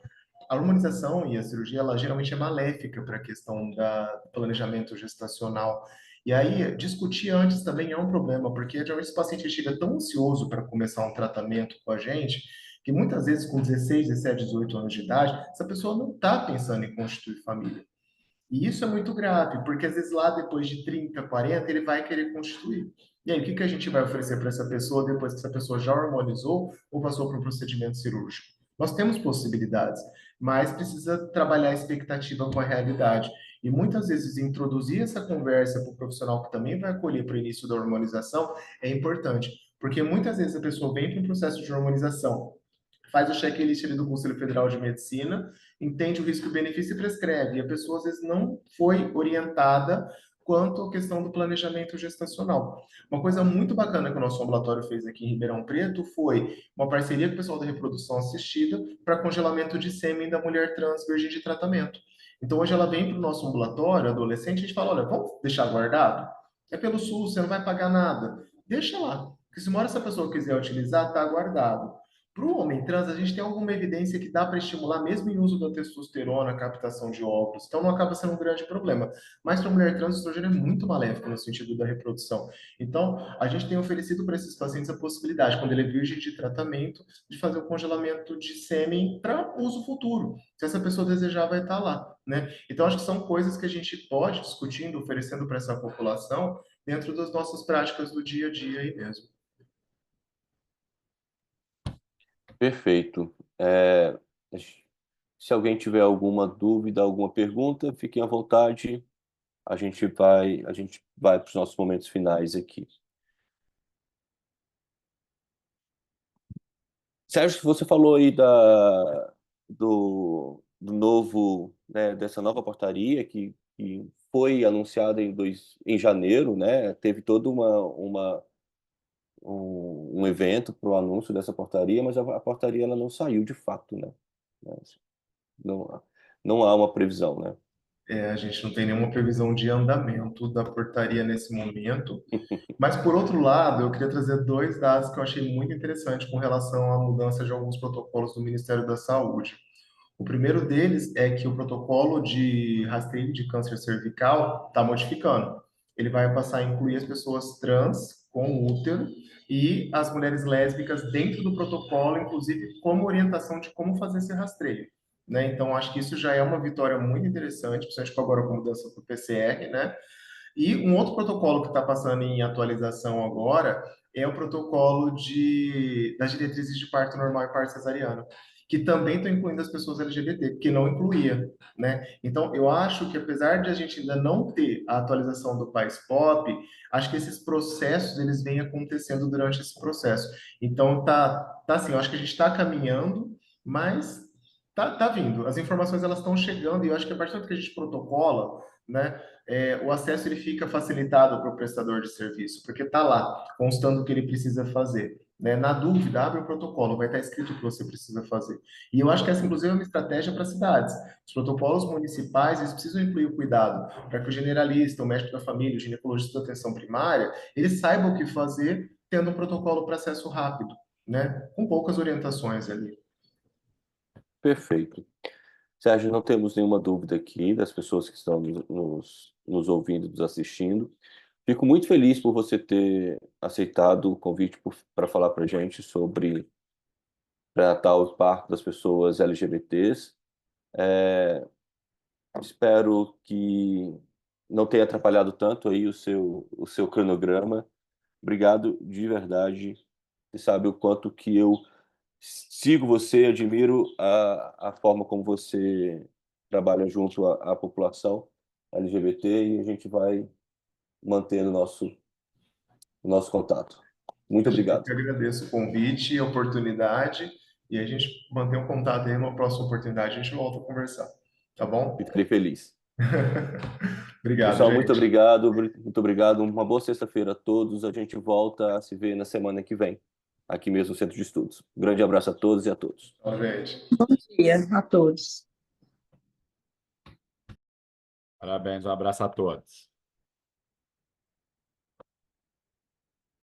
A hormonização e a cirurgia, ela geralmente é maléfica para a questão do planejamento gestacional. E aí, discutir antes também é um problema, porque geralmente esse paciente chega tão ansioso para começar um tratamento com a gente, que muitas vezes com 16, 17, 18 anos de idade, essa pessoa não está pensando em constituir família. E isso é muito grave, porque às vezes lá depois de 30, 40, ele vai querer constituir. E aí, o que que a gente vai oferecer para essa pessoa depois que essa pessoa já hormonizou ou passou por um procedimento cirúrgico? Nós temos possibilidades, mas precisa trabalhar a expectativa com a realidade. E muitas vezes introduzir essa conversa para o profissional que também vai acolher para o início da hormonização é importante, porque muitas vezes a pessoa vem para um processo de hormonização, faz o checklist ali do Conselho Federal de Medicina, entende o risco e benefício e prescreve. E a pessoa, às vezes, não foi orientada quanto à questão do planejamento gestacional. Uma coisa muito bacana que o nosso ambulatório fez aqui em Ribeirão Preto foi uma parceria com o pessoal da reprodução assistida para congelamento de sêmen da mulher trans virgem de tratamento. Então, hoje ela vem para o nosso ambulatório, adolescente, a gente fala, olha, vamos deixar guardado? É pelo SUS, você não vai pagar nada. Deixa lá. Porque se uma hora essa pessoa quiser utilizar, está guardado. Para o homem trans, a gente tem alguma evidência que dá para estimular, mesmo em uso da testosterona, a captação de óvulos, então não acaba sendo um grande problema. Mas para a mulher trans, o estrogênio é muito maléfico no sentido da reprodução. Então, a gente tem oferecido para esses pacientes a possibilidade, quando ele é virgem de tratamento, de fazer o congelamento de sêmen para uso futuro. Se essa pessoa desejar, vai estar lá, né? Então, acho que são coisas que a gente pode discutindo, oferecendo para essa população, dentro das nossas práticas do dia a dia aí mesmo.
Perfeito. Se alguém tiver alguma dúvida, alguma pergunta, fiquem à vontade. A gente vai para os nossos momentos finais aqui. Sérgio, você falou aí do novo, né, dessa nova portaria que foi anunciada em janeiro, né? Teve todo um evento para o anúncio dessa portaria, mas a portaria ela não saiu de fato, né? Não, não há uma previsão, né?
A gente não tem nenhuma previsão de andamento da portaria nesse momento. Mas, por outro lado, eu queria trazer dois dados que eu achei muito interessantes com relação à mudança de alguns protocolos do Ministério da Saúde. O primeiro deles é que o protocolo de rastreio de câncer cervical está modificando. Ele vai passar a incluir as pessoas trans com útero e as mulheres lésbicas dentro do protocolo, inclusive como orientação de como fazer esse rastreio. Né? Então, acho que isso já é uma vitória muito interessante, principalmente agora com a mudança para o PCR, né? E um outro protocolo que está passando em atualização agora é o protocolo das diretrizes de parto normal e parto cesariano, que também estão incluindo as pessoas LGBT, que não incluía, né? Então, eu acho que apesar de a gente ainda não ter a atualização do Pais Pop, acho que esses processos eles vêm acontecendo durante esse processo. Então, tá assim, eu acho que a gente está caminhando, mas tá vindo. As informações elas estão chegando e eu acho que a partir do momento que a gente protocola, né? O acesso ele fica facilitado para o prestador de serviço, porque está lá, constando o que ele precisa fazer. Né? Na dúvida, abre o protocolo, vai estar escrito o que você precisa fazer. E eu acho que essa, inclusive, é uma estratégia para cidades. Os protocolos municipais, eles precisam incluir o cuidado para que o generalista, o médico da família, o ginecologista da atenção primária, eles saibam o que fazer, tendo um protocolo para acesso rápido, né? Com poucas orientações ali.
Perfeito. Sérgio, não temos nenhuma dúvida aqui das pessoas que estão nos ouvindo, nos assistindo. Fico muito feliz por você ter aceitado o convite para falar para a gente sobre pré-natal e parto das pessoas LGBTs. Espero que não tenha atrapalhado tanto aí o seu cronograma. Obrigado de verdade. Você sabe o quanto que eu sigo você, admiro a forma como você trabalha junto à população LGBT e a gente vai mantendo o nosso contato. Muito
Imagina, eu
obrigado.
que agradeço o convite, a oportunidade, e a gente mantém um contato aí, numa próxima oportunidade a gente volta a conversar, tá bom?
Ficarei feliz.
Obrigado,
Pessoal, muito
gente.
obrigado. Muito obrigado. Uma boa sexta-feira a todos. A gente volta a se ver na semana que vem, aqui mesmo no Centro de Estudos. Um grande abraço a todos e a todos.
Tchau, gente.
Dia a todos.
Parabéns, um abraço a todos.